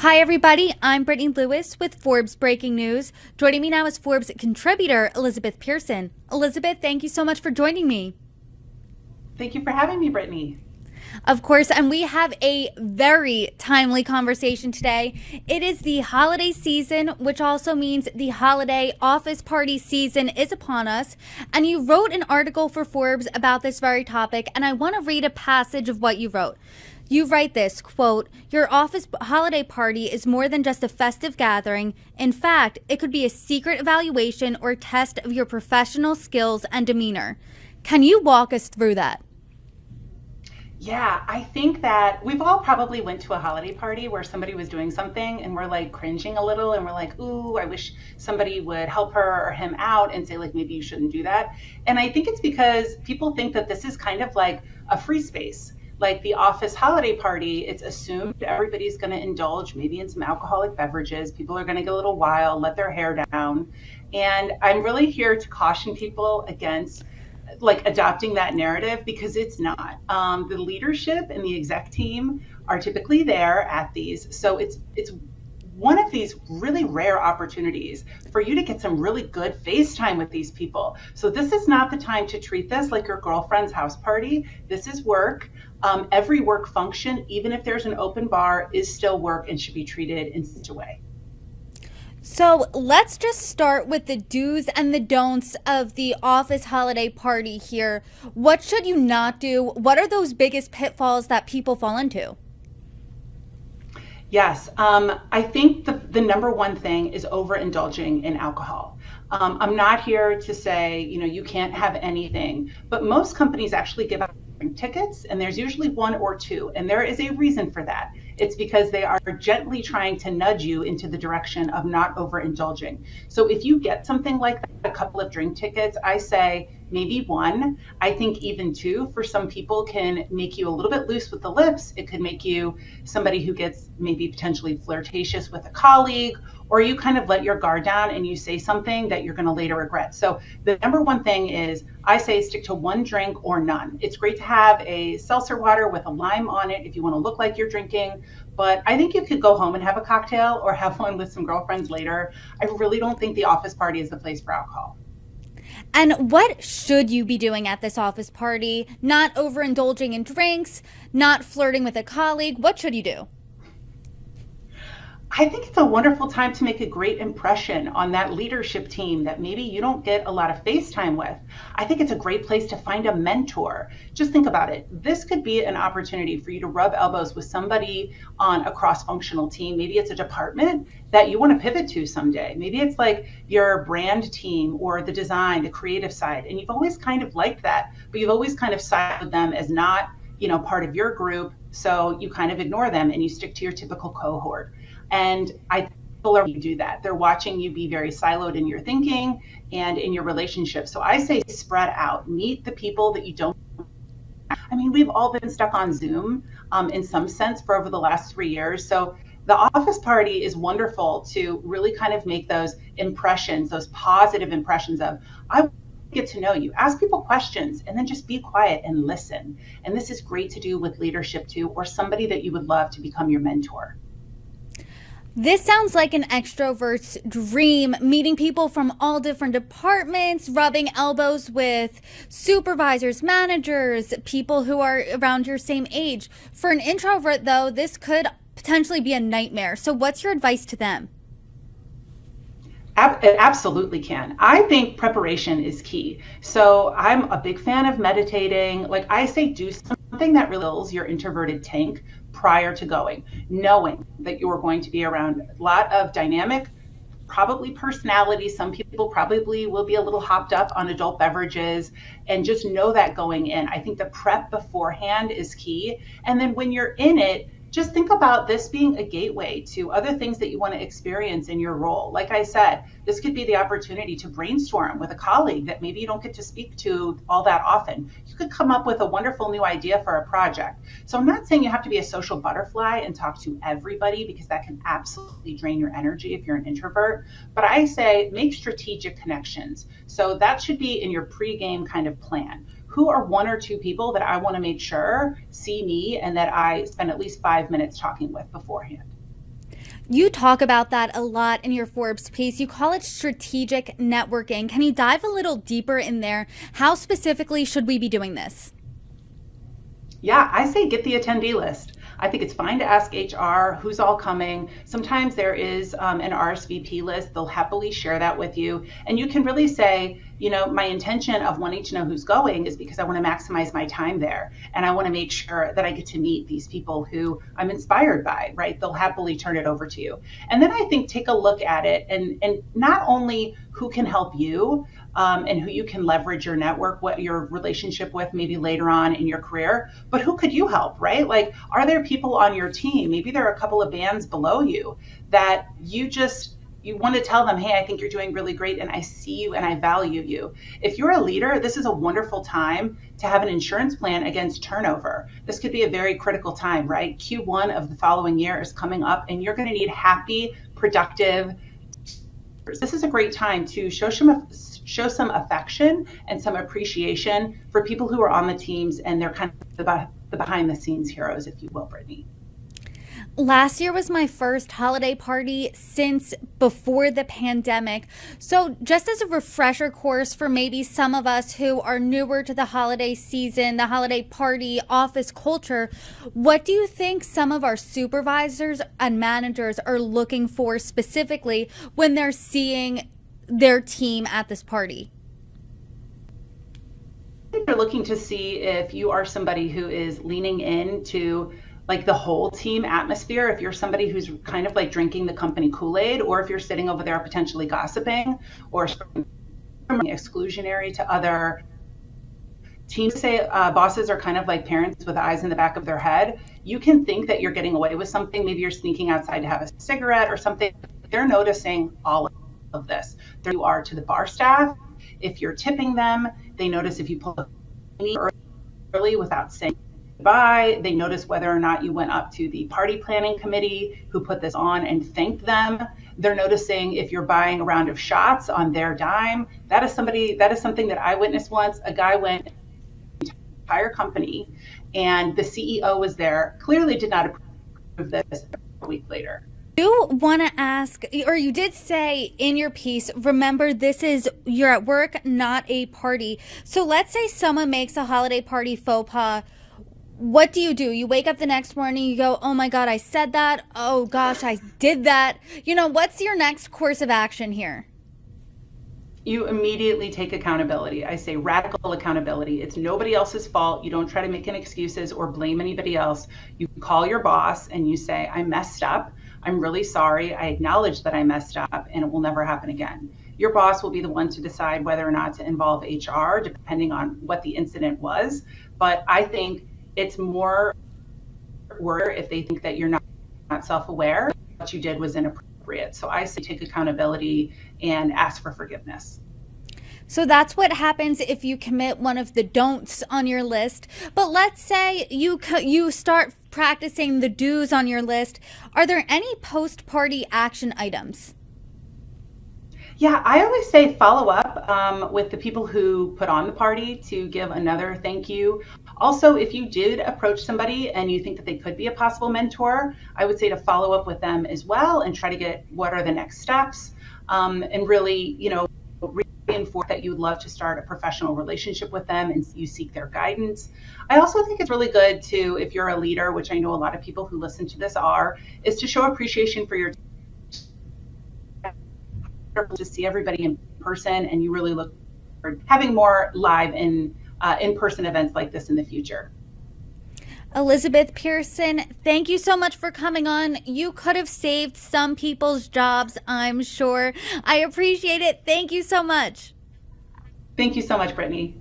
Hi, everybody. I'm Brittany Lewis with Forbes Breaking News. Joining me now is Forbes contributor Elizabeth Pearson. Elizabeth, thank you so much for joining me. Thank you for having me, Brittany. Of course, and we have a very timely conversation today. It is the holiday season, which also means the holiday office party season is upon us. And you wrote an article for Forbes about this very topic, and I want to read a passage of what you wrote. You write this, quote, "Your office holiday party is more than just a festive gathering. In fact, it could be a secret evaluation or test of your professional skills and demeanor." Can you walk us through that? Yeah, I think that we've all probably went to a holiday party where somebody was doing something and we're like cringing a little and we're like, ooh, I wish somebody would help her or him out and say like, maybe you shouldn't do that. And I think it's because people think that this is kind of like a free space. Like the office holiday party, it's assumed everybody's going to indulge maybe in some alcoholic beverages. People are going to get a little wild, let their hair down. And I'm really here to caution people against like adopting that narrative because it's not. The leadership and the exec team are typically there at these, so it's one of these really rare opportunities for you to get some really good FaceTime with these people. So this is not the time to treat this like your girlfriend's house party. This is work. Every work function, even if there's an open bar, is still work and should be treated in such a way. So let's just start with the do's and the don'ts of the office holiday party here. What should you not do? What are those biggest pitfalls that people fall into? Yes, I think the number one thing is overindulging in alcohol. I'm not here to say, you can't have anything, but most companies actually give out drink tickets, and there's usually one or two, and there is a reason for that. It's because they are gently trying to nudge you into the direction of not overindulging. So if you get something like that, a couple of drink tickets, I say maybe one. I think even two for some people can make you a little bit loose with the lips. It could make you somebody who gets maybe potentially flirtatious with a colleague, or you kind of let your guard down and you say something that you're going to later regret. So the number one thing is I say stick to one drink or none. It's great to have a seltzer water with a lime on it if you want to look like you're drinking, but I think you could go home and have a cocktail or have one with some girlfriends later. I really don't think the office party is the place for alcohol. And what should you be doing at this office party? Not overindulging in drinks, not flirting with a colleague. What should you do? I think it's a wonderful time to make a great impression on that leadership team that maybe you don't get a lot of face time with. I think it's a great place to find a mentor. Just think about it. This could be an opportunity for you to rub elbows with somebody on a cross-functional team. Maybe it's a department that you want to pivot to someday. Maybe it's like your brand team or the design, the creative side, and you've always kind of liked that, but you've always kind of sided with them as not, part of your group. So you kind of ignore them and you stick to your typical cohort. And I think people are you do that. They're watching you be very siloed in your thinking and in your relationships. So I say spread out, meet the people that you don't. I mean, we've all been stuck on Zoom in some sense for over the last 3 years. So the office party is wonderful to really kind of make those impressions, those positive impressions of, I want to get to know you. Ask people questions and then just be quiet and listen. And this is great to do with leadership too, or somebody that you would love to become your mentor. This sounds like an extrovert's dream, meeting people from all different departments, rubbing elbows with supervisors, managers, people who are around your same age. For an introvert, though, this could potentially be a nightmare. So what's your advice to them? It absolutely can. I think preparation is key. So I'm a big fan of meditating. Like I say, do something that really fills your introverted tank prior to going, knowing that you are going to be around a lot of dynamic, probably personality. Some people probably will be a little hopped up on adult beverages, and just know that going in. I think the prep beforehand is key. And then when you're in it, just think about this being a gateway to other things that you want to experience in your role. Like I said, this could be the opportunity to brainstorm with a colleague that maybe you don't get to speak to all that often. You could come up with a wonderful new idea for a project. So I'm not saying you have to be a social butterfly and talk to everybody, because that can absolutely drain your energy if you're an introvert. But I say make strategic connections. So that should be in your pregame kind of plan. Who are one or two people that I want to make sure see me and that I spend at least 5 minutes talking with beforehand? You talk about that a lot in your Forbes piece. You call it strategic networking. Can you dive a little deeper in there? How specifically should we be doing this? Yeah, I say get the attendee list. I think it's fine to ask HR who's all coming. Sometimes there is an RSVP list. They'll happily share that with you. And you can really say, my intention of wanting to know who's going is because I want to maximize my time there. And I want to make sure that I get to meet these people who I'm inspired by, right? They'll happily turn it over to you. And then I think take a look at it and not only who can help you, and who you can leverage your network, what your relationship with maybe later on in your career, but who could you help, right? Like, are there people on your team? Maybe there are a couple of bands below you that you want to tell them, hey, I think you're doing really great and I see you and I value you. If you're a leader, this is a wonderful time to have an insurance plan against turnover. This could be a very critical time, right? Q1 of the following year is coming up and you're going to need happy, productive. This is a great time to show some affection and some appreciation for people who are on the teams, and they're kind of the behind the scenes heroes, if you will, Brittany. Last year was my first holiday party since before the pandemic. So just as a refresher course for maybe some of us who are newer to the holiday season, the holiday party, office culture, what do you think some of our supervisors and managers are looking for specifically when they're seeing their team at this party? They're looking to see if you are somebody who is leaning into like the whole team atmosphere, if you're somebody who's kind of like drinking the company Kool-Aid, or if you're sitting over there potentially gossiping or exclusionary to other teams. Say bosses are kind of like parents with eyes in the back of their head. You can think that you're getting away with something. Maybe you're sneaking outside to have a cigarette or something. They're noticing all of this. There you are to the bar staff. If you're tipping them, they notice if you pull early without saying goodbye. They notice whether or not you went up to the party planning committee who put this on and thanked them. They're noticing if you're buying a round of shots on their dime. That is something that I witnessed once. A guy went to the entire company and the CEO was there, clearly did not approve of this a week later. You want to ask, or you did say in your piece, remember you're at work, not a party. So let's say someone makes a holiday party faux pas. What do? You wake up the next morning, you go, oh my God, I said that. Oh gosh, I did that. What's your next course of action here? You immediately take accountability. I say radical accountability. It's nobody else's fault. You don't try to make any excuses or blame anybody else. You call your boss and you say, I messed up. I'm really sorry. I acknowledge that I messed up and it will never happen again. Your boss will be the one to decide whether or not to involve HR, depending on what the incident was. But I think it's more worse if they think that you're not self-aware, what you did was inappropriate. So I say take accountability and ask for forgiveness. So that's what happens if you commit one of the don'ts on your list. But let's say you start practicing the do's on your list. Are there any post-party action items? Yeah, I always say follow up with the people who put on the party to give another thank you. Also, if you did approach somebody and you think that they could be a possible mentor, I would say to follow up with them as well and try to get what are the next steps, and really, reinforce that you would love to start a professional relationship with them and you seek their guidance. I also think it's really good to, if you're a leader, which I know a lot of people who listen to this is to show appreciation for your to see everybody in person, and you really look forward to having more live in-person events like this in the future. Elizabeth Pearson, thank you so much for coming on. You could have saved some people's jobs, I'm sure. I appreciate it. Thank you so much. Thank you so much, Brittany.